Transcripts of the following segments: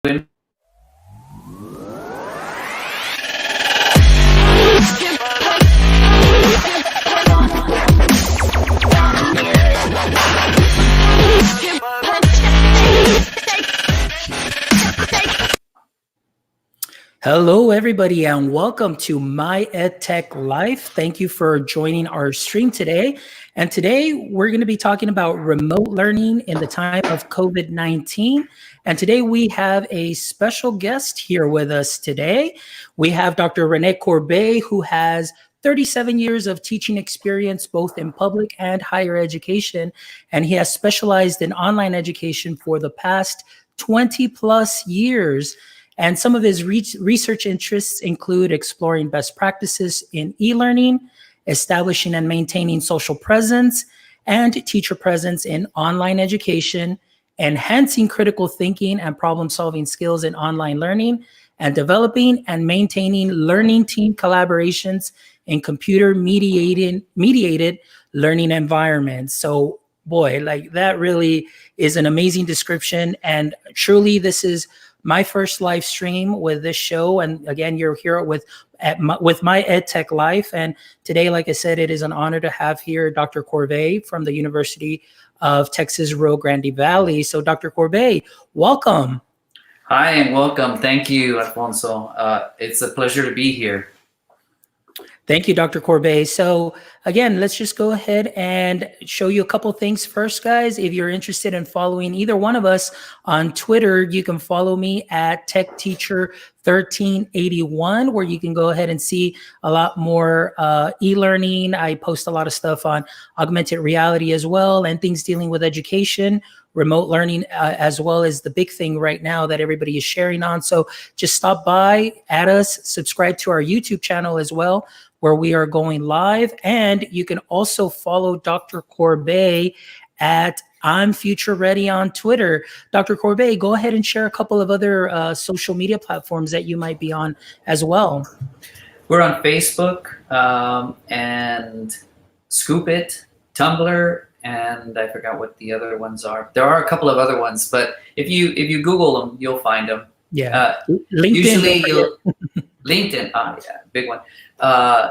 doing? Hello, everybody, and welcome to My EdTech Life. Thank you for joining our stream today. And today we're going to be talking about remote learning in the time of COVID-19. And today we have a special guest here with us today. We have Dr. Rene Corbeil, who has 37 years of teaching experience, both in public and higher education. And he has specialized in online education for the past 20 plus years. And some of his research interests include exploring best practices in e-learning, establishing and maintaining social presence and teacher presence in online education, enhancing critical thinking and problem-solving skills in online learning, and developing and maintaining learning team collaborations in computer-mediated learning environments. So, boy, like that really is an amazing description. And truly, this is my first live stream with this show. And again, you're here with My EdTech Life. And today, like I said, it is an honor to have here Dr. Corbeil from the University of Texas, Rio Grande Valley. So Dr. Corbeil, welcome. Hi, and welcome. Thank you, Alfonso. It's a pleasure to be here. Thank you, Dr. Corbeil. So again, let's just go ahead and show you a couple things first, guys. If you're interested in following either one of us on Twitter, you can follow me at TechTeacher1381, where you can go ahead and see a lot more e-learning. I post a lot of stuff on augmented reality as well, and things dealing with education, remote learning, as well as the big thing right now that everybody is sharing on. So just stop by, add us, subscribe to our YouTube channel as well, where we are going live. And you can also follow Dr. Corbeil at I'm Future Ready on Twitter. Dr. Corbeil, go ahead and share a couple of other social media platforms that you might be on as well. We're on Facebook and Scoop It, Tumblr, and I forgot what the other ones are. There are a couple of other ones, but if you Google them, you'll find them. Yeah. LinkedIn. Usually LinkedIn, yeah, big one.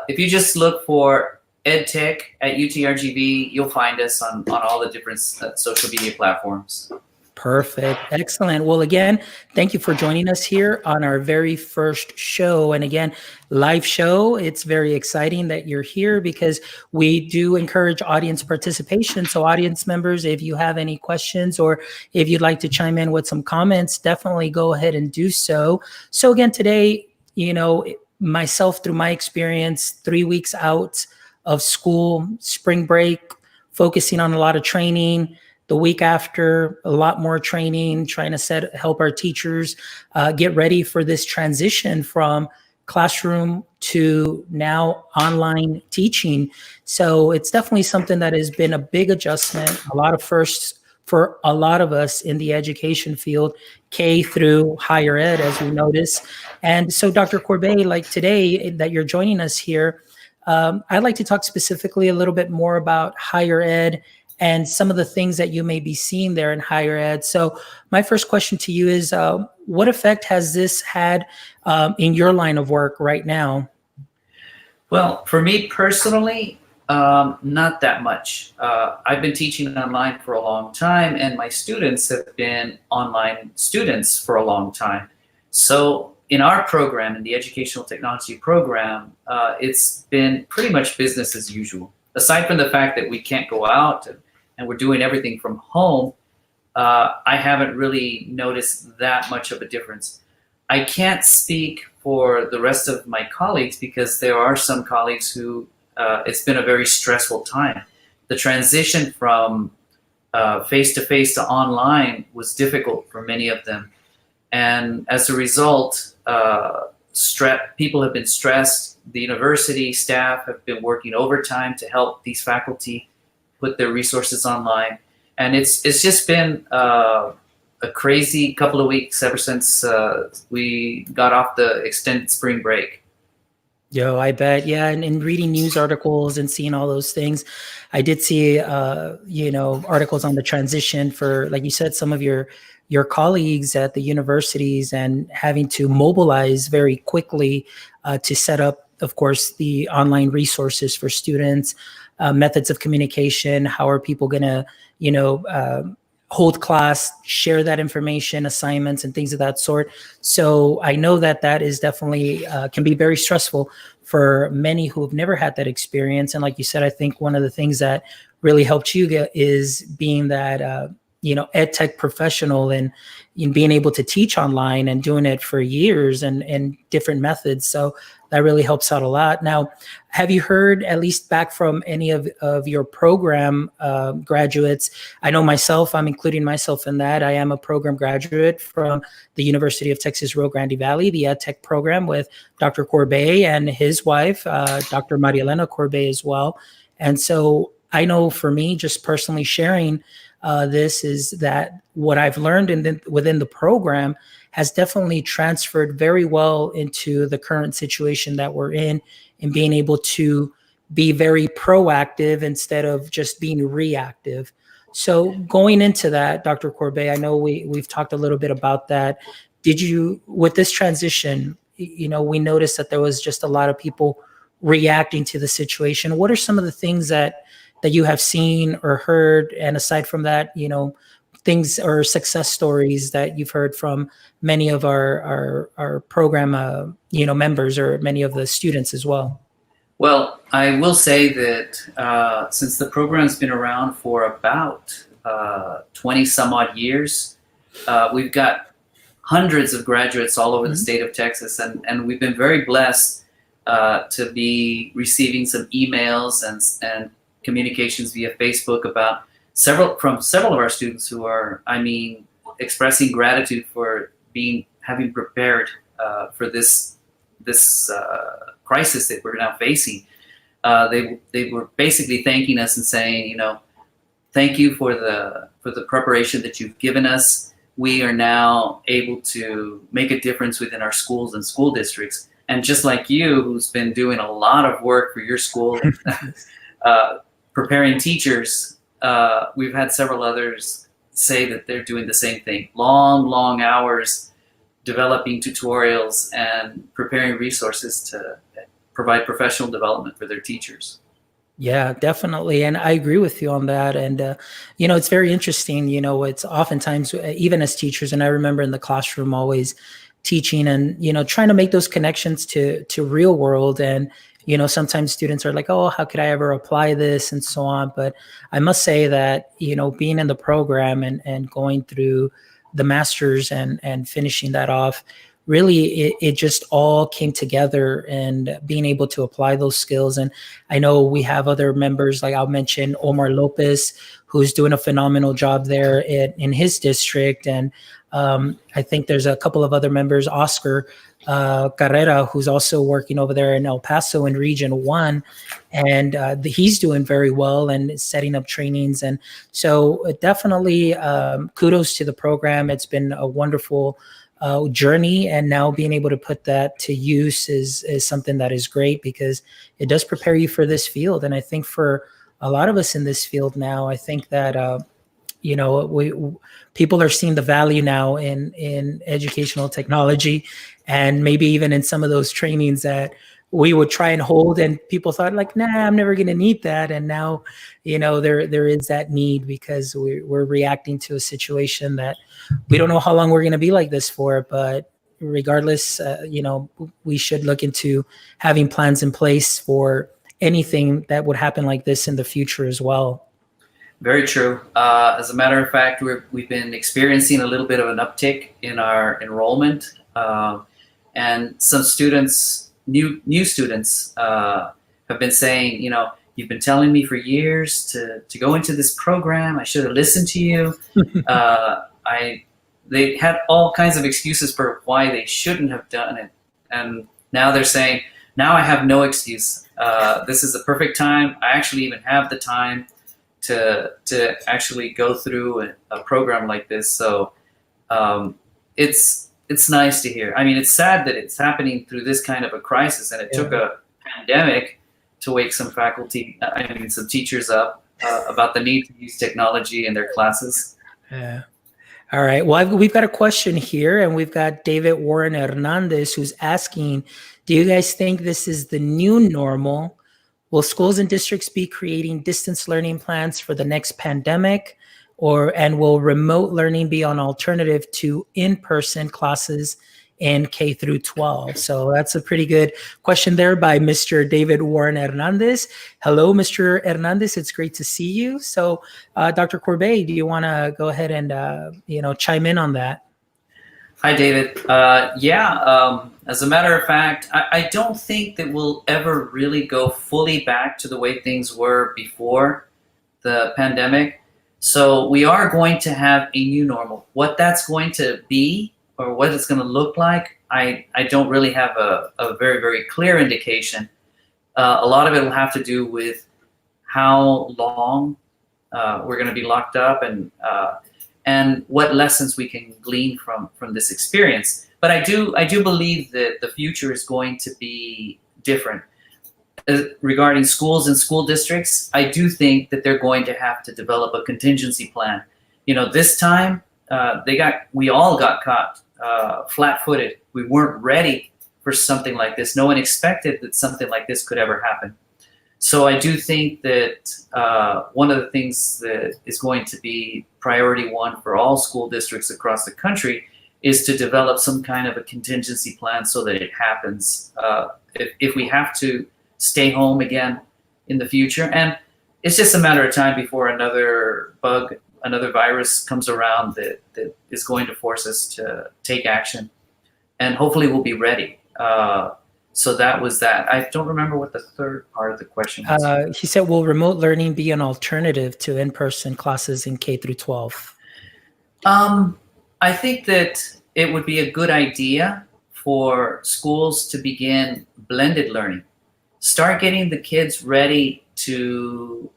If you just look for EdTech at UTRGV, you'll find us on all the different social media platforms. Perfect. Excellent. Well, again, thank you for joining us here on our very first show. And again, live show. It's very exciting that you're here because we do encourage audience participation. So audience members, if you have any questions or if you'd like to chime in with some comments, definitely go ahead and do so. So again, today, you know, myself, through my experience, 3 weeks out of school, spring break, focusing on a lot of training. The week after, a lot more training, trying to help our teachers get ready for this transition from classroom to now online teaching. So it's definitely something that has been a big adjustment, a lot of firsts for a lot of us in the education field, K through higher ed, as we notice. And so Dr. Corbeil, like today that you're joining us here, I'd like to talk specifically a little bit more about higher ed and some of the things that you may be seeing there in higher ed. So my first question to you is, what effect has this had in your line of work right now? Well, for me personally, not that much. I've been teaching online for a long time, and my students have been online students for a long time. So in our program, in the educational technology program, it's been pretty much business as usual. Aside from the fact that we can't go out and we're doing everything from home, I haven't really noticed that much of a difference. I can't speak for the rest of my colleagues because there are some colleagues who it's been a very stressful time. The transition from face-to-face to online was difficult for many of them. And as a result, people have been stressed. The university staff have been working overtime to help these faculty put their resources online. And it's just been a crazy couple of weeks ever since we got off the extended spring break. Yo, I bet. Yeah. And in reading news articles and seeing all those things, I did see, articles on the transition for, like you said, some of your your colleagues at the universities and having to mobilize very quickly to set up, of course, the online resources for students, methods of communication. How are people going to, hold class, share that information, assignments, and things of that sort. So I know that that is definitely can be very stressful for many who have never had that experience. And like you said, I think one of the things that really helped you get is being that ed tech professional and in being able to teach online and doing it for years and different methods. So that really helps out a lot. Now, have you heard at least back from any of your program graduates? I know myself, I'm including myself in that. I am a program graduate from the University of Texas Rio Grande Valley, the Ed Tech program with Dr. Corbeil and his wife, Dr. Marielena Corbeil as well. And so I know for me, just personally sharing this is that what I've learned within the program has definitely transferred very well into the current situation that we're in and being able to be very proactive instead of just being reactive. So going into that, Dr. Corbeil, I know we've talked a little bit about that. Did you, with this transition, we noticed that there was just a lot of people reacting to the situation. What are some of the things that you have seen or heard? And aside from that, things or success stories that you've heard from many of our program, members or many of the students as well? Well, I will say that since the program's been around for about 20 some odd years, we've got hundreds of graduates all over the state of Texas, and we've been very blessed to be receiving some emails and communications via Facebook about several of our students who are, expressing gratitude for having prepared for this crisis that we're now facing. They were basically thanking us and saying, thank you for the preparation that you've given us. We are now able to make a difference within our schools and school districts. And just like you, who's been doing a lot of work for your school, preparing teachers, we've had several others say that they're doing the same thing. Long hours developing tutorials and preparing resources to provide professional development for their teachers. Yeah, definitely. And I agree with you on that. And, it's very interesting. It's oftentimes, even as teachers, and I remember in the classroom always teaching and, trying to make those connections to real world. And, sometimes students are like, oh, how could I ever apply this and so on. But I must say that, being in the program and going through the master's and finishing that off, really it just all came together and being able to apply those skills. And I know we have other members, like I'll mention Omar Lopez, who's doing a phenomenal job there in his district. And I think there's a couple of other members, Oscar Carrera, who's also working over there in El Paso in Region 1. And he's doing very well and setting up trainings. And so definitely kudos to the program. It's been a wonderful journey, and now being able to put that to use is something that is great because it does prepare you for this field. And I think for a lot of us in this field now, I think that people are seeing the value now in educational technology, and maybe even in some of those trainings that we would try and hold, and people thought like, nah, I'm never going to need that. And now, there is that need because we're reacting to a situation that we don't know how long we're going to be like this for. But regardless, we should look into having plans in place for anything that would happen like this in the future as well. Very true. As a matter of fact, we've been experiencing a little bit of an uptick in our enrollment, and some students, new students, have been saying, you've been telling me for years to go into this program. I should have listened to you. They had all kinds of excuses for why they shouldn't have done it, and now they're saying, now I have no excuse. This is the perfect time. I actually even have the time to actually go through a program like this. So it's nice to hear. It's sad that it's happening through this kind of a crisis, and it took a pandemic to wake some faculty, some teachers up about the need to use technology in their classes. Yeah. All right. Well, we've got a question here, and we've got David Warren Hernandez who's asking, do you guys think this is the new normal? Will schools and districts be creating distance learning plans for the next pandemic? And will remote learning be an alternative to in-person classes in K through 12? So that's a pretty good question there by Mr. David Warren Hernandez. Hello, Mr. Hernandez. It's great to see you. So, Dr. Corbeil, do you want to go ahead and chime in on that? Hi, David. As a matter of fact, I don't think that we'll ever really go fully back to the way things were before the pandemic. So we are going to have a new normal. What that's going to be or what it's going to look like, I don't really have a very, very clear indication. A lot of it will have to do with how long we're going to be locked up and what lessons we can glean from this experience. But I do believe that the future is going to be different. Regarding schools and school districts, I do think that they're going to have to develop a contingency plan. This time we all got caught flat-footed. We weren't ready for something like this. No one expected that something like this could ever happen. So I do think that one of the things that is going to be priority one for all school districts across the country is to develop some kind of a contingency plan so that it happens if we have to stay home again in the future. And it's just a matter of time before another virus comes around that is going to force us to take action. And hopefully we'll be ready. So that was that. I don't remember what the third part of the question was. He said, will remote learning be an alternative to in-person classes in K through 12? I think that it would be a good idea for schools to begin blended learning. Start getting the kids ready to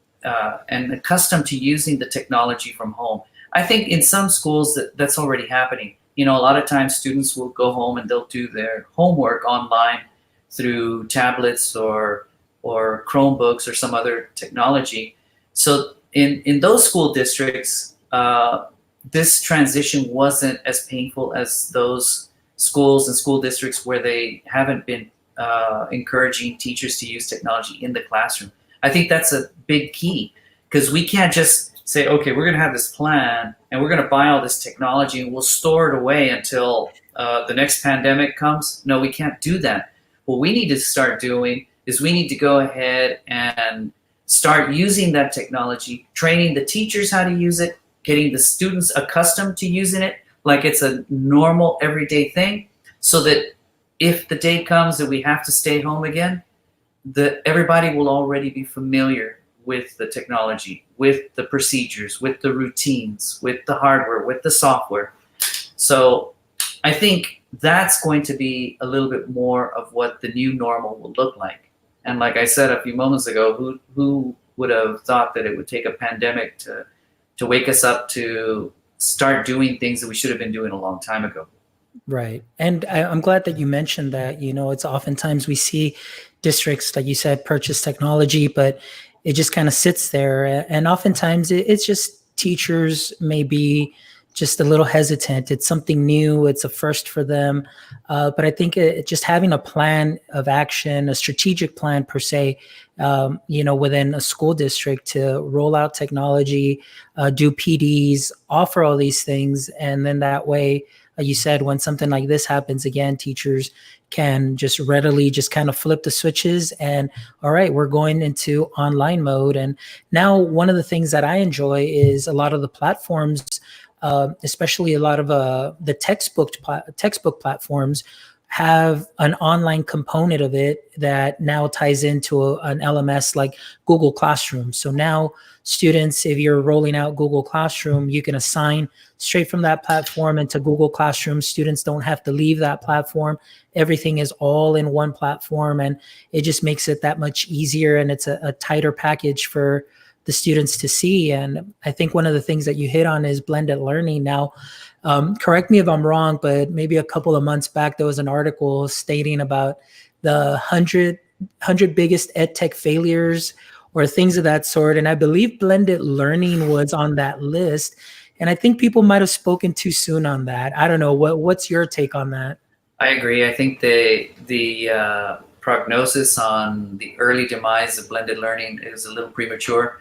and accustomed to using the technology from home. I think in some schools that's already happening. A lot of times students will go home and they'll do their homework online through tablets or Chromebooks or some other technology. So in those school districts, this transition wasn't as painful as those schools and school districts where they haven't been encouraging teachers to use technology in the classroom. I think that's a big key, because we can't just say, okay, we're going to have this plan and we're going to buy all this technology and we'll store it away until the next pandemic comes. No, we can't do that. What we need to start doing is we need to go ahead and start using that technology, training the teachers how to use it, getting the students accustomed to using it like it's a normal everyday thing, so that if the day comes that we have to stay home again, everybody will already be familiar with the technology, with the procedures, with the routines, with the hardware, with the software. So I think that's going to be a little bit more of what the new normal will look like. And like I said a few moments ago, who would have thought that it would take a pandemic to wake us up to start doing things that we should have been doing a long time ago? Right. And I'm glad that you mentioned that. It's oftentimes we see districts, like you said, purchase technology, but it just kind of sits there. And oftentimes it's just teachers may be just a little hesitant. It's something new. It's a first for them. But I think just having a plan of action, a strategic plan per se, within a school district to roll out technology, do PDs, offer all these things. And then that way, you said, when something like this happens again, teachers can just readily just kind of flip the switches and, all right, we're going into online mode. And now one of the things that I enjoy is a lot of the platforms, especially a lot of the textbook platforms, have an online component of it that now ties into an LMS like Google Classroom. So now students, if you're rolling out Google Classroom, you can assign straight from that platform into Google Classroom. Students don't have to leave that platform. Everything is all in one platform, and it just makes it that much easier, and it's a tighter package for the students to see. And I think one of the things that you hit on is blended learning. Now, correct me if I'm wrong, but maybe a couple of months back, there was an article stating about the 100 biggest ed tech failures or things of that sort. And I believe blended learning was on that list. And I think people might have spoken too soon on that. I don't know. What's your take on that? I agree. I think the prognosis on the early demise of blended learning is a little premature.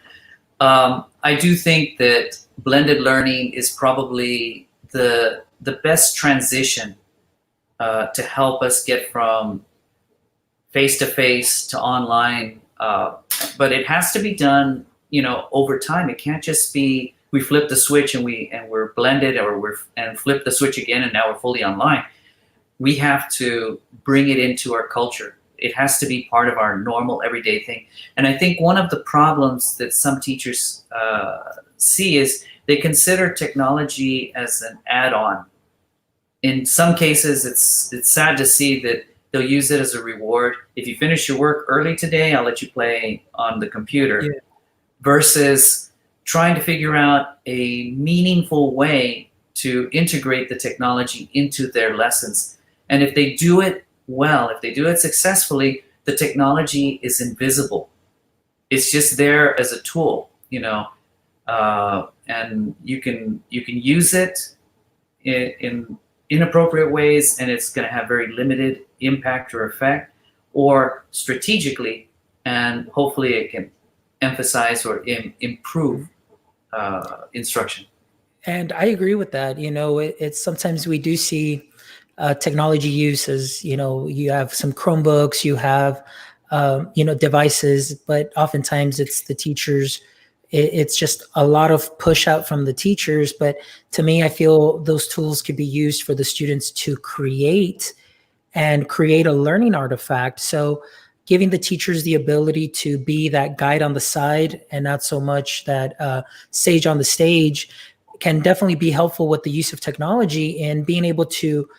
I do think that blended learning is probably the best transition to help us get from face to face to online. But it has to be done, over time. It can't just be we flip the switch and we're blended, or and flip the switch again and now we're fully online. We have to bring it into our culture. It has to be part of our normal everyday thing. And I think one of the problems that some teachers see is they consider technology as an add-on. In some cases, it's sad to see that they'll use it as a reward. If you finish your work early today, I'll let you play on the computer. Yeah. Versus trying to figure out a meaningful way to integrate the technology into their lessons. And if they do it well, if they do it successfully, the technology is invisible. It's just there as a tool, and you can use it in inappropriate ways, and it's going to have very limited impact or effect, or strategically, and hopefully it can emphasize or improve instruction. And I agree with that. It's sometimes we do see technology use as, you have some Chromebooks, you have, devices, but oftentimes it's the teachers. It's just a lot of push out from the teachers. But to me, I feel those tools could be used for the students to create a learning artifact. So giving the teachers the ability to be that guide on the side and not so much that sage on the stage can definitely be helpful with the use of technology and being able to,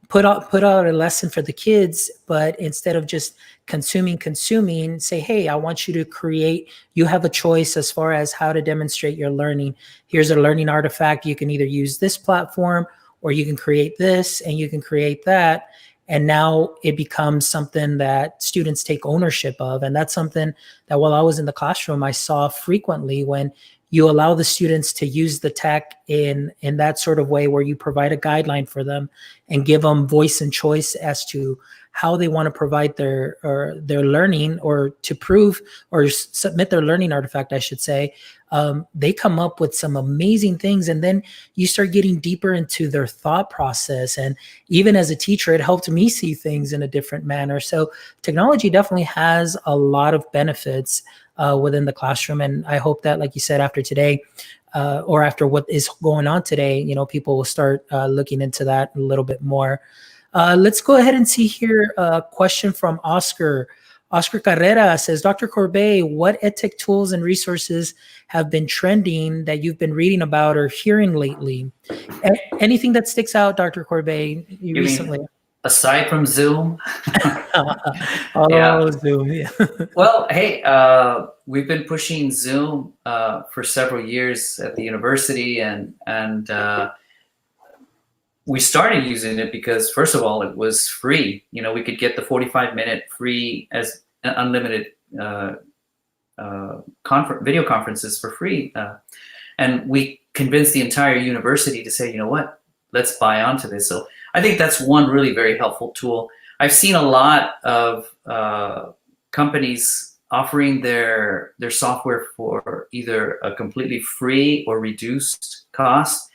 put out a lesson for the kids, but instead of just consuming, say, hey, I want you to create, you have a choice as far as how to demonstrate your learning. Here's a learning artifact. You can either use this platform, or you can create this and you can create that. And now it becomes something that students take ownership of. And that's something that while I was in the classroom, I saw frequently when you allow the students to use the tech in that sort of way where you provide a guideline for them and give them voice and choice as to how they want to provide their learning, or to prove or submit their learning artifact, I should say. They come up with some amazing things, and then you start getting deeper into their thought process. And even as a teacher, it helped me see things in a different manner. So technology definitely has a lot of benefits within the classroom. And I hope that, like you said, after today, or after what is going on today, people will start looking into that a little bit more. Let's go ahead and see here a question from Oscar. Oscar Carrera says, Dr. Corbeil, what edtech tools and resources have been trending that you've been reading about or hearing lately? Anything that sticks out, Dr. Corbeil, recently? Aside from Zoom? Yeah. Zoom, yeah. Well, hey, we've been pushing Zoom for several years at the university, and we started using it because, first of all, it was free. We could get the 45-minute free as unlimited video conferences for free. And we convinced the entire university to say, you know what, let's buy onto this. So I think that's one really very helpful tool. I've seen a lot of companies offering their software for either a completely free or reduced cost.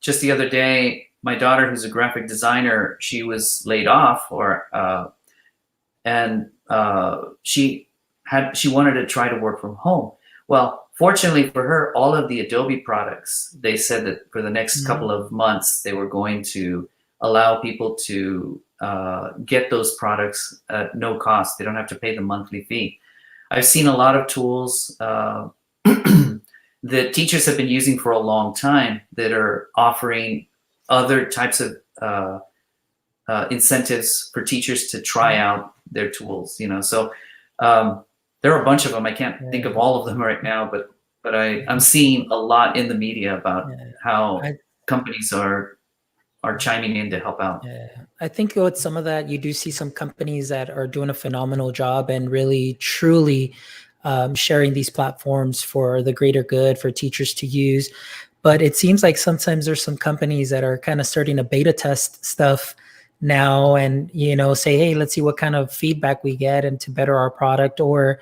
Just the other day, my daughter, who's a graphic designer, she was laid off, and she wanted to try to work from home. Well, fortunately for her, all of the Adobe products, they said that for the next couple of months, they were going to allow people to get those products at no cost. They don't have to pay the monthly fee. I've seen a lot of tools that teachers have been using for a long time that are offering other types of incentives for teachers to try out their tools. So there are a bunch of them. I can't think of all of them right now, but I'm seeing a lot in the media about how companies are chiming in to help out. Yeah, I think with some of that, you do see some companies that are doing a phenomenal job and really, truly sharing these platforms for the greater good for teachers to use. But it seems like sometimes there's some companies that are kind of starting to beta test stuff now and, say, hey, let's see what kind of feedback we get and to better our product. Or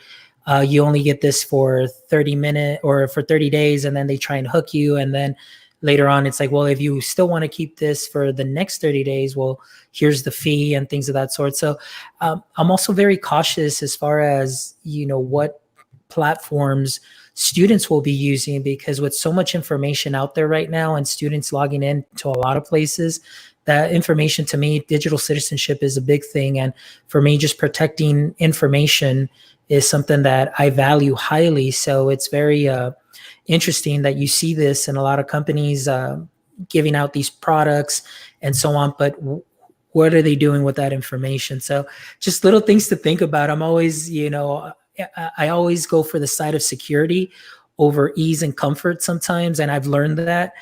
you only get this for 30 minutes or for 30 days, and then they try and hook you. And then later on, it's like, well, if you still want to keep this for the next 30 days, well, here's the fee and things of that sort. So I'm also very cautious as far as, what platforms students will be using, because with so much information out there right now and students logging in to a lot of places, that information, to me, digital citizenship is a big thing. And for me, just protecting information is something that I value highly. So it's very interesting that you see this in a lot of companies giving out these products and so on, but what are they doing with that information? So just little things to think about. I'm always, I always go for the side of security over ease and comfort sometimes. And I've learned that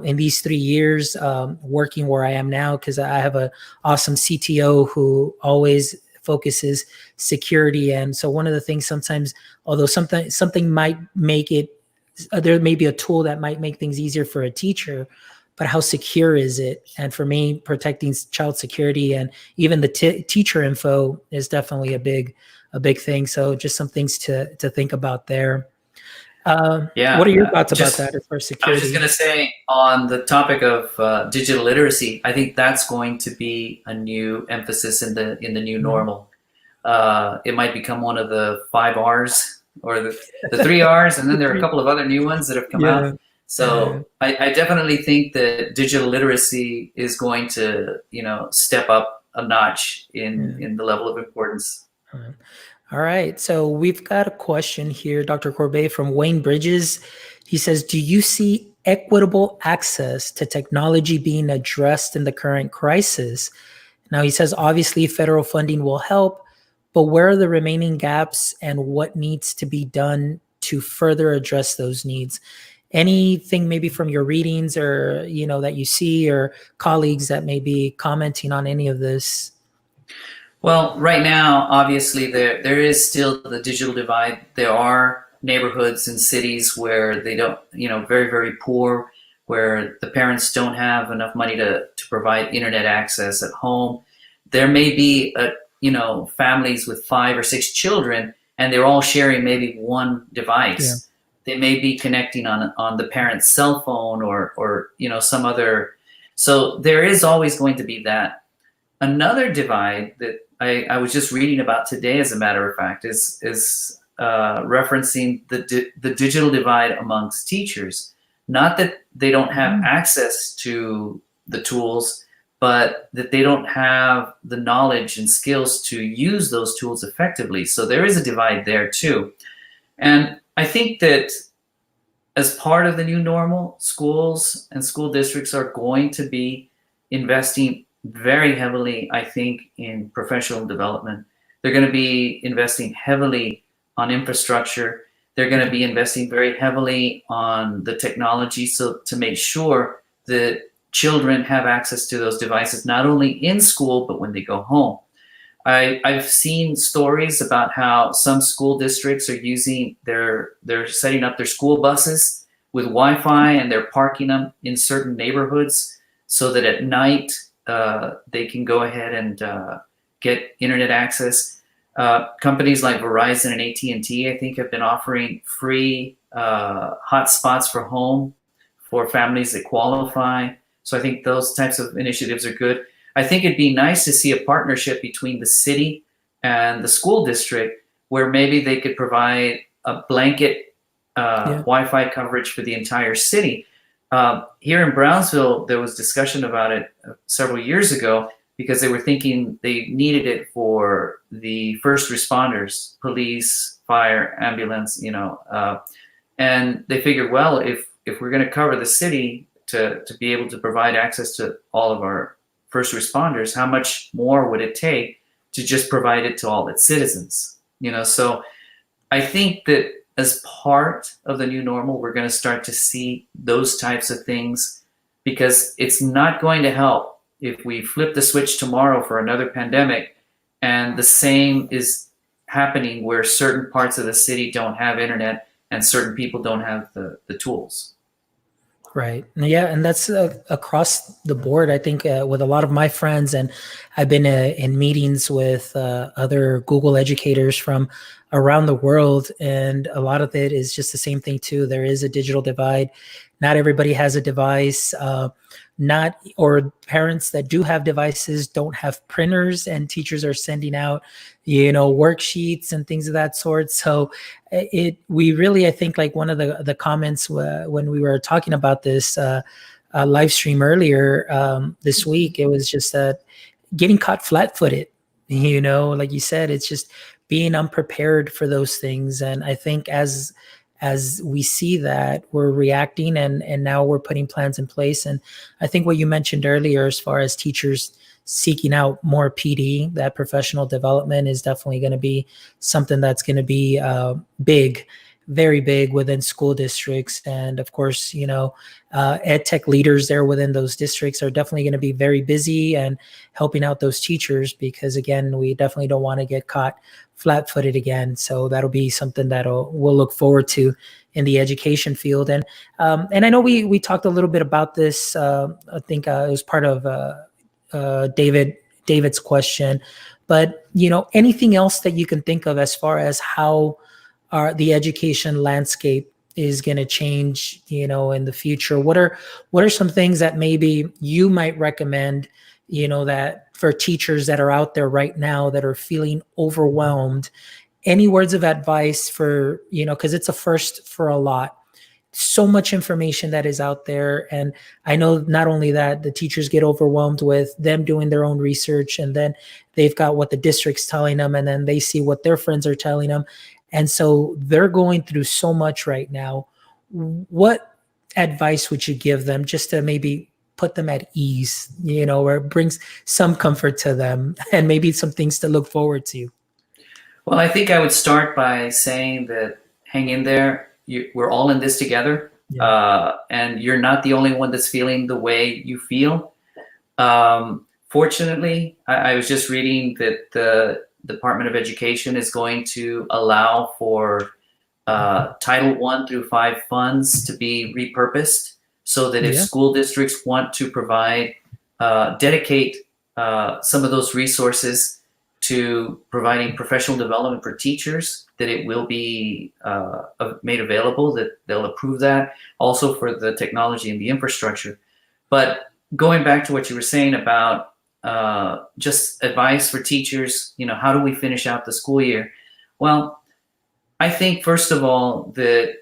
in these 3 years working where I am now, because I have an awesome CTO who always focuses security. And so one of the things sometimes, although something might make it, there may be a tool that might make things easier for a teacher, but how secure is it? And for me, protecting child security and even the teacher info is definitely a big thing. So just some things to think about there. What are your thoughts about that as far as security? I was just going to say, on the topic of digital literacy, I think that's going to be a new emphasis in the new normal. It might become one of the 5 R's or the 3 R's, and then there are a couple of other new ones that have come out. So I definitely think that digital literacy is going to, step up a notch in the level of importance. All right. So we've got a question here, Dr. Corbeil, from Wayne Bridges. He says, do you see equitable access to technology being addressed in the current crisis? Now, he says, obviously, federal funding will help, but where are the remaining gaps and what needs to be done to further address those needs? Anything maybe from your readings or, that you see, or colleagues that may be commenting on any of this? Well, right now, obviously, there is still the digital divide. There are neighborhoods and cities where they don't, very, very poor, where the parents don't have enough money to provide internet access at home. There may be, families with 5 or 6 children, and they're all sharing maybe one device. Yeah. They may be connecting on the parent's cell phone or some other. So there is always going to be that. Another divide that I was just reading about today, as a matter of fact, is referencing the digital divide amongst teachers. Not that they don't have access to the tools, but that they don't have the knowledge and skills to use those tools effectively. So there is a divide there too. And I think that as part of the new normal, schools and school districts are going to be investing very heavily, I think, in professional development. They're going to be investing heavily on infrastructure. They're going to be investing very heavily on the technology, so to make sure that children have access to those devices, not only in school, but when they go home. I've seen stories about how some school districts are they're setting up their school buses with Wi-Fi, and they're parking them in certain neighborhoods so that at night they can go ahead and get internet access. Companies like Verizon and AT&T, I think, have been offering free hotspots for home for families that qualify. So I think those types of initiatives are good. I think it'd be nice to see a partnership between the city and the school district, where maybe they could provide a blanket Wi-Fi coverage for the entire city. Here in Brownsville, there was discussion about it several years ago, because they were thinking they needed it for the first responders, police, fire, ambulance, and they figured, well, if we're going to cover the city to be able to provide access to all of our first responders, how much more would it take to just provide it to all its citizens? So I think that as part of the new normal, we're going to start to see those types of things, because it's not going to help if we flip the switch tomorrow for another pandemic and the same is happening where certain parts of the city don't have internet and certain people don't have the tools. Right. Yeah, and that's across the board. I think with a lot of my friends, and I've been in meetings with other Google educators from around the world, and a lot of it is just the same thing too. There is a digital divide. Not everybody has a device. Not or parents that do have devices don't have printers, and teachers are sending out, worksheets and things of that sort. So we really, I think, like one of the comments when we were talking about this live stream earlier this week, it was just getting caught flat-footed. Like you said, it's just being unprepared for those things. And I think as we see that, we're reacting, and now we're putting plans in place. And I think what you mentioned earlier, as far as teachers seeking out more PD, that professional development is definitely going to be something that's going to be big, very big within school districts. And of course, ed tech leaders there within those districts are definitely going to be very busy and helping out those teachers, because again, we definitely don't want to get caught flat-footed again. So that'll be something that we'll look forward to in the education field. And I know we talked a little bit about this. I think it was part of David's question, but anything else that you can think of as far as how the education landscape is going to change, in the future? What are some things that maybe you might recommend, that for teachers that are out there right now that are feeling overwhelmed? Any words of advice for, because it's a first for a lot. So much information that is out there. And I know not only that, the teachers get overwhelmed with them doing their own research, and then they've got what the district's telling them, and then they see what their friends are telling them. And so they're going through so much right now. What advice would you give them just to maybe put them at ease, or brings some comfort to them and maybe some things to look forward to? Well, I think I would start by saying that hang in there. We're all in this together. Yeah. And you're not the only one that's feeling the way you feel. Fortunately, I was just reading that the Department of Education is going to allow for Title I through V funds to be repurposed, so that if school districts want to provide, dedicate some of those resources to providing professional development for teachers, that it will be made available, that they'll approve that, also for the technology and the infrastructure. But going back to what you were saying about just advice for teachers, how do we finish out the school year? Well, I think first of all, the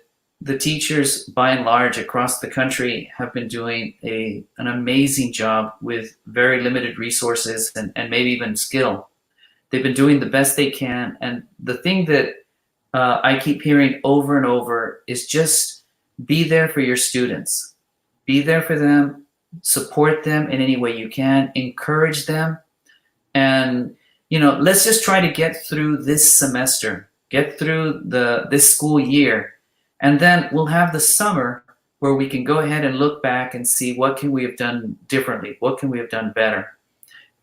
teachers by and large across the country have been doing an amazing job with very limited resources and maybe even skill. They've been doing the best they can. And the thing that I keep hearing over and over is just be there for your students. Be there for them. Support them in any way you can, encourage them, and let's just try to get through this semester, get through this school year, and then we'll have the summer where we can go ahead and look back and see what can we have done differently, what can we have done better.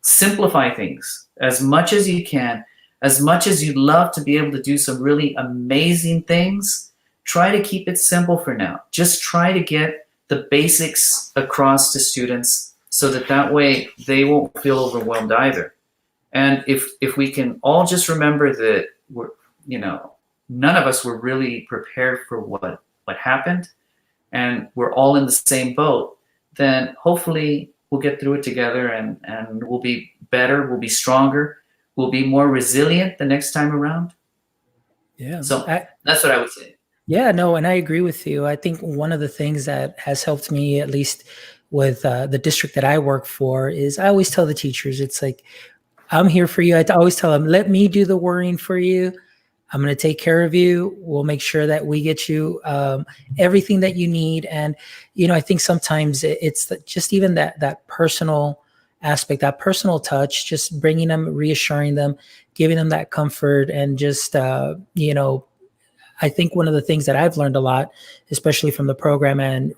Simplify things as much as you can. As much as you'd love to be able to do some really amazing things, try to keep it simple for now. Just try to get the basics across to students so that way they won't feel overwhelmed either. And if we can all just remember that none of us were really prepared for what happened, and we're all in the same boat, then hopefully we'll get through it together, and we'll be better, we'll be stronger, we'll be more resilient the next time around. Yeah. So that's what I would say. Yeah, no, and I agree with you. I think one of the things that has helped me, at least with the district that I work for, is I always tell the teachers, it's like, I'm here for you. I always tell them, let me do the worrying for you. I'm going to take care of you. We'll make sure that we get you everything that you need. And, I think sometimes it's just even that personal aspect, that personal touch, just bringing them, reassuring them, giving them that comfort, and just, I think one of the things that I've learned a lot, especially from the program and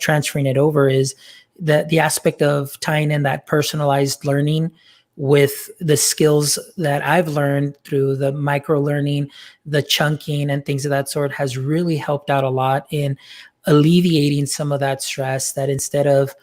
transferring it over, is that the aspect of tying in that personalized learning with the skills that I've learned through the micro learning, the chunking, and things of that sort has really helped out a lot in alleviating some of that stress. That instead of,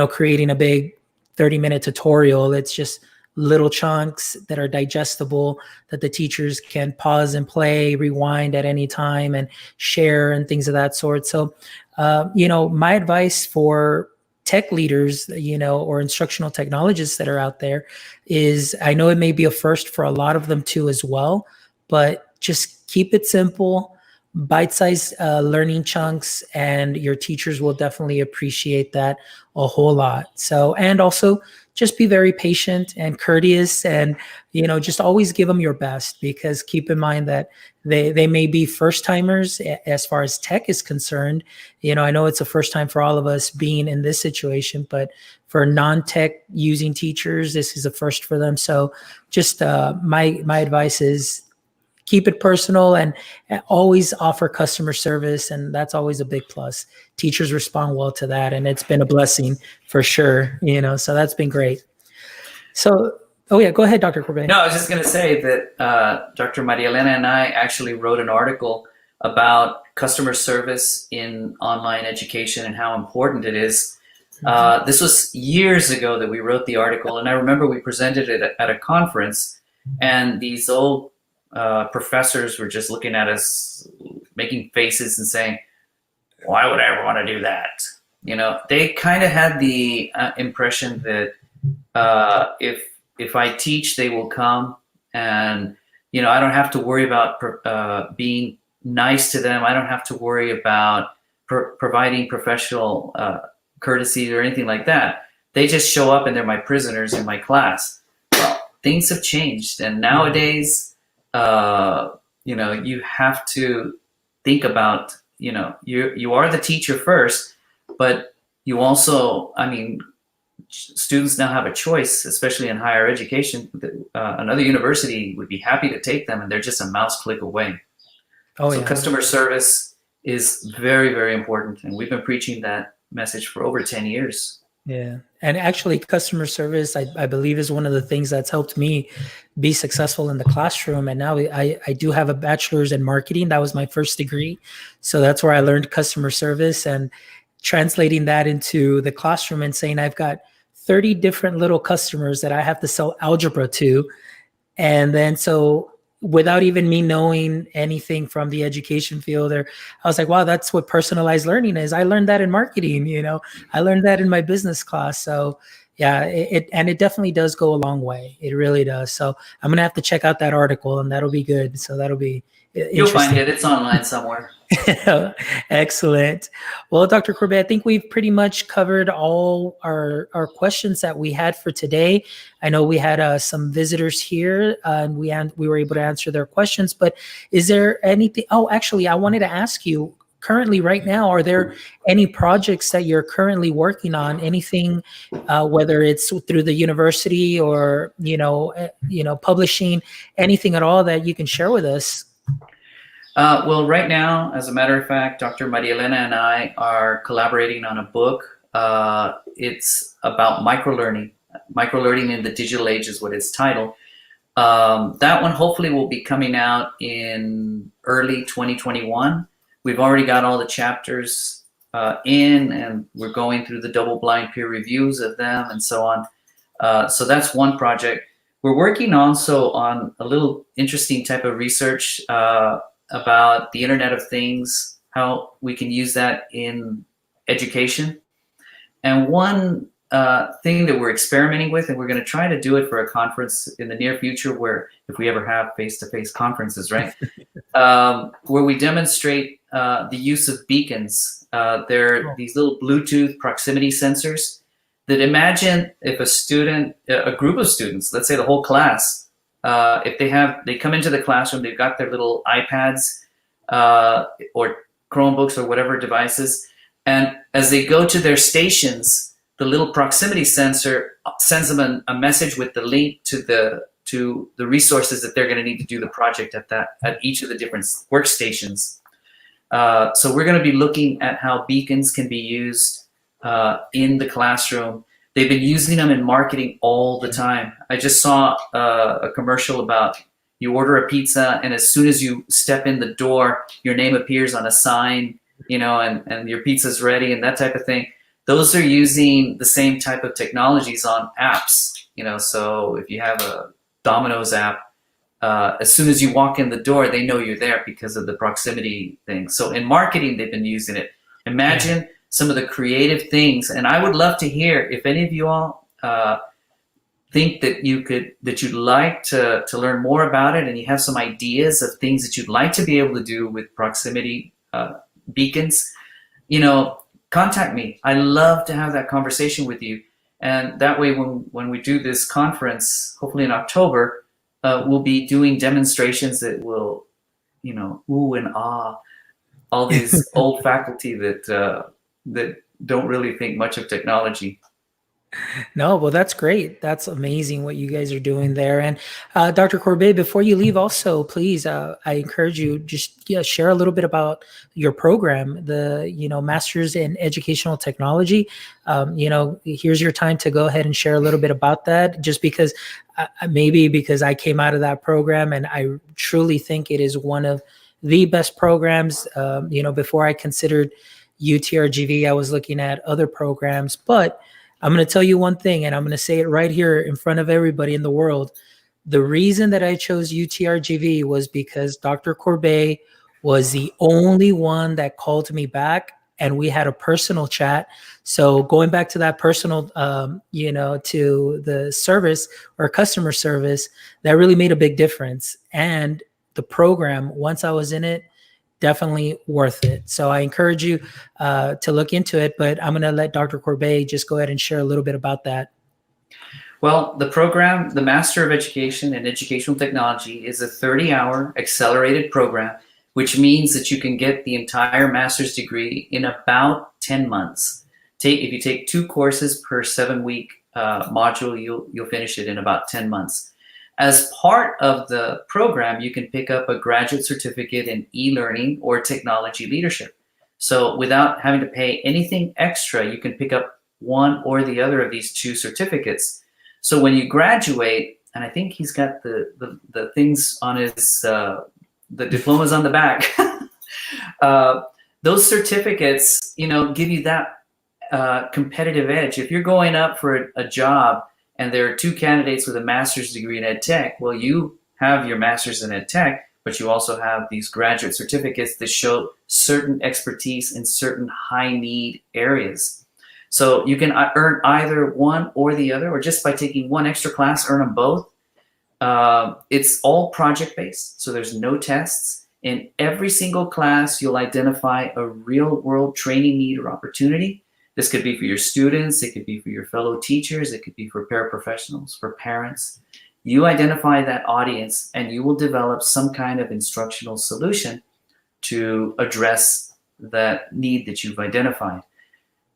creating a big 30-minute tutorial, it's just little chunks that are digestible, that the teachers can pause and play, rewind at any time, and share and things of that sort. So, my advice for tech leaders, or instructional technologists that are out there is, I know it may be a first for a lot of them too as well, but just keep it simple, bite-sized learning chunks, and your teachers will definitely appreciate that a whole lot. So, and also just be very patient and courteous, and just always give them your best, because keep in mind that they may be first timers as far as tech is concerned. I know it's a first time for all of us being in this situation, but for non-tech using teachers, this is a first for them. So just my advice is, keep it personal and always offer customer service. And that's always a big plus. Teachers respond well to that. And it's been a blessing for sure, so that's been great. So, oh yeah, go ahead, Dr. Corbeil. No, I was just going to say that Dr. Maria Elena and I actually wrote an article about customer service in online education and how important it is. This was years ago that we wrote the article, and I remember we presented it at a conference, and these old professors were just looking at us, making faces and saying, why would I ever want to do that? They kind of had the impression that if I teach, they will come, and I don't have to worry about being nice to them. I don't have to worry about providing professional courtesy or anything like that. They just show up and they're my prisoners in my class. Well, things have changed, and nowadays, you have to think about, you are the teacher first, but you also, students now have a choice, especially in higher education. Another university would be happy to take them, and they're just a mouse click away. So yeah. Customer service is very, very important, and we've been preaching that message for over 10 years. Yeah. And actually, customer service, I believe, is one of the things that's helped me be successful in the classroom. And now I do have a bachelor's in marketing. That was my first degree. So that's where I learned customer service, and translating that into the classroom and saying, I've got 30 different little customers that I have to sell algebra to. And then so without even me knowing anything from the education field, I was like, wow, that's what personalized learning is. I learned that in marketing, I learned that in my business class. So yeah, it definitely does go a long way. It really does. So I'm going to have to check out that article, and that'll be good. So that'll be interesting. You'll find it. It's online somewhere. Excellent. Well, Dr. Corbeil, I think we've pretty much covered all our questions that we had for today. I know we had some visitors here, and we were able to answer their questions, but is there anything? Oh, actually, I wanted to ask you, currently right now, are there any projects that you're currently working on? Anything, whether it's through the university or, publishing, anything at all that you can share with us? Well, right now, as a matter of fact, Dr. Maria Elena and I are collaborating on a book. It's about microlearning. Microlearning in the Digital Age is what it's titled. That one hopefully will be coming out in early 2021. We've already got all the chapters in, and we're going through the double-blind peer reviews of them and so on. So that's one project. We're working also on a little interesting type of research about the Internet of Things, how we can use that in education. And one thing that we're experimenting with, and we're going to try to do it for a conference in the near future, where if we ever have face-to-face conferences, right, where we demonstrate the use of beacons. They're these little Bluetooth proximity sensors that, imagine if a group of students, let's say the whole class, if they come into the classroom, they've got their little iPads or Chromebooks or whatever devices, and as they go to their stations, the little proximity sensor sends them a message with the link to the resources that they're going to need to do the project at each of the different workstations. So we're going to be looking at how beacons can be used in the classroom. they've been using them in marketing all the time. I just saw a commercial about you order a pizza, and as soon as you step in the door, your name appears on a sign, and your pizza's ready and that type of thing. Those are using the same type of technologies on apps. So if you have a Domino's app, as soon as you walk in the door, they know you're there because of the proximity thing. So in marketing, they've been using it. Imagine some of the creative things, and I would love to hear if any of you all think that you'd like to learn more about it, and you have some ideas of things that you'd like to be able to do with proximity beacons. Contact me. I love to have that conversation with you, and that way, when we do this conference, hopefully in October, we'll be doing demonstrations that will, ooh and ah, all these old faculty that don't really think much of technology. No, well, that's great. That's amazing what you guys are doing there. And Dr. Corbeil, before you leave, also, please, I encourage you just share a little bit about your program, the Masters in Educational Technology. Here's your time to go ahead and share a little bit about that. Just because maybe because I came out of that program, and I truly think it is one of the best programs. Before I considered UTRGV, I was looking at other programs, but I'm going to tell you one thing, and I'm going to say it right here in front of everybody in the world. The reason that I chose UTRGV was because Dr. Corbeil was the only one that called me back, and we had a personal chat. So going back to that personal, to the service or customer service, that really made a big difference. And the program, once I was in it, definitely worth it. So I encourage you to look into it, but I'm going to let Dr. Corbeil just go ahead and share a little bit about that. Well, the program, the Master of Education in Educational Technology, is a 30-hour accelerated program, which means that you can get the entire master's degree in about 10 months. If you take 2 courses per 7-week module, you'll finish it in about 10 months. As part of the program, you can pick up a graduate certificate in e-learning or technology leadership. So without having to pay anything extra, you can pick up one or the other of these 2 certificates. So when you graduate, and I think he's got the things on his, the diplomas on the back, those certificates, give you that competitive edge. If you're going up for a job, and there are 2 candidates with a master's degree in ed tech, well, you have your master's in ed tech, but you also have these graduate certificates that show certain expertise in certain high need areas. So you can earn either one or the other, or just by taking one extra class, earn them both. It's all project based, so there's no tests. In every single class, you'll identify a real world training need or opportunity. This could be for your students, it could be for your fellow teachers, it could be for paraprofessionals, for parents. You identify that audience, and you will develop some kind of instructional solution to address that need that you've identified.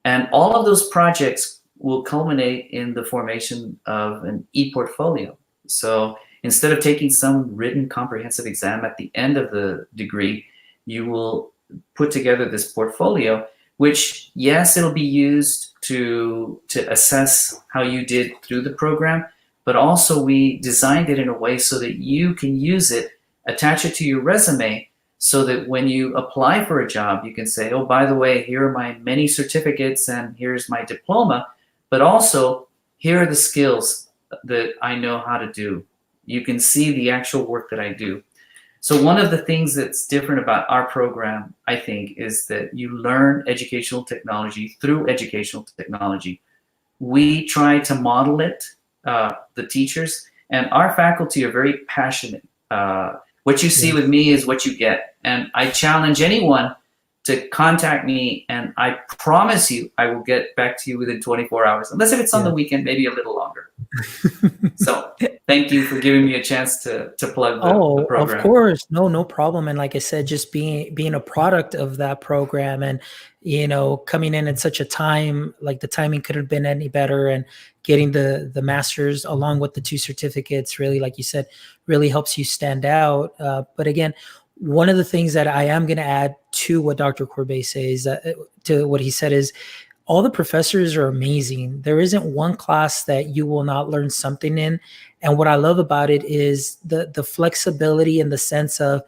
And all of those projects will culminate in the formation of an e-portfolio. So instead of taking some written comprehensive exam at the end of the degree, you will put together this portfolio, which, yes, it'll be used to assess how you did through the program, but also we designed it in a way so that you can use it, attach it to your resume, so that when you apply for a job, you can say, oh, by the way, here are my many certificates and here's my diploma, but also here are the skills that I know how to do. You can see the actual work that I do. So one of the things that's different about our program, I think, is that you learn educational technology through educational technology. We try to model it, the teachers, and our faculty are very passionate. What you see with me is what you get. And I challenge anyone to contact me, and I promise you I will get back to you within 24 hours, unless if it's on the weekend, maybe a little longer. So thank you for giving me a chance to plug the program. Of course. No problem. And like I said, just being a product of that program, and, coming in at such a time, like the timing could have been any better, and getting the master's along with the 2 certificates really, like you said, really helps you stand out. But again, one of the things that I am going to add to what Dr. Corbeil says, to what he said, is all the professors are amazing. There isn't one class that you will not learn something in. And what I love about it is the flexibility in the sense of,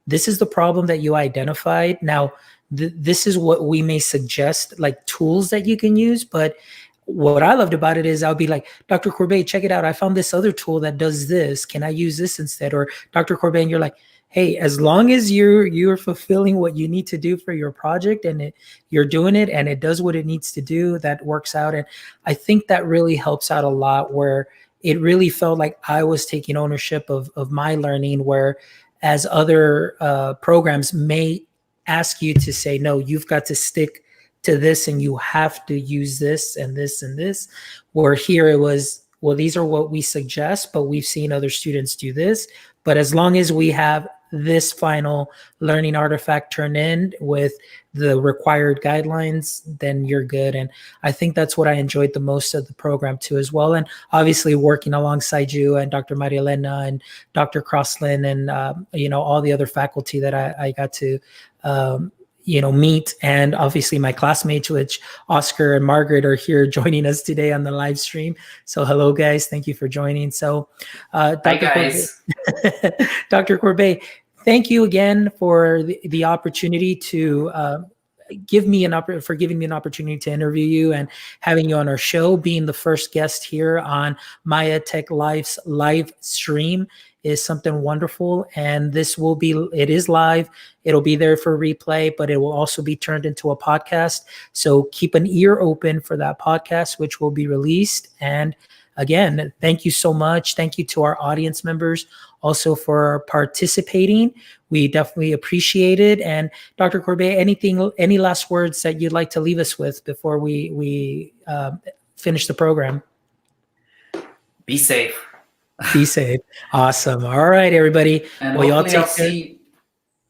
this is the problem that you identified. Now, this is what we may suggest, like tools that you can use. But what I loved about it is I'll be like, Dr. Corbeil, check it out. I found this other tool that does this. Can I use this instead? Or Dr. Corbeil, and you're like, hey, as long as you're fulfilling what you need to do for your project, and you're doing it and it does what it needs to do, that works out. And I think that really helps out a lot, where it really felt like I was taking ownership of my learning, where as other programs may ask you to say, no, you've got to stick to this and you have to use this and this and this, where here it was, well, these are what we suggest, but we've seen other students do this. But as long as we have this final learning artifact turned in with the required guidelines, then you're good. And I think that's what I enjoyed the most of the program too, as well. And obviously working alongside you and Dr. Maria Elena and Dr. Crosslin and, all the other faculty that I got to, meet, and obviously my classmates, which Oscar and Margaret are here joining us today on the live stream. So hello guys, thank you for joining. So Dr. Hi guys. Dr. Corbeil, thank you again for the opportunity to giving me an opportunity to interview you and having you on our show. Being the first guest here on Maya Tech Life's live stream is something wonderful. And it is live. It'll be there for replay, but it will also be turned into a podcast. So keep an ear open for that podcast, which will be released. And again, thank you so much. Thank you to our audience members also for participating. We definitely appreciate it. And Dr. Corbeil, any last words that you'd like to leave us with before we finish the program? Be safe. Be safe. Awesome. All right, everybody. And well, hopefully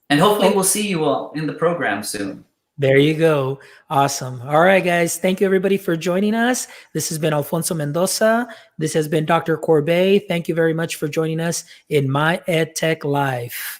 we'll see you all in the program soon. There you go. Awesome. All right, guys. Thank you, everybody, for joining us. This has been Alfonso Mendoza. This has been Dr. Corbeil. Thank you very much for joining us in My EdTech Live.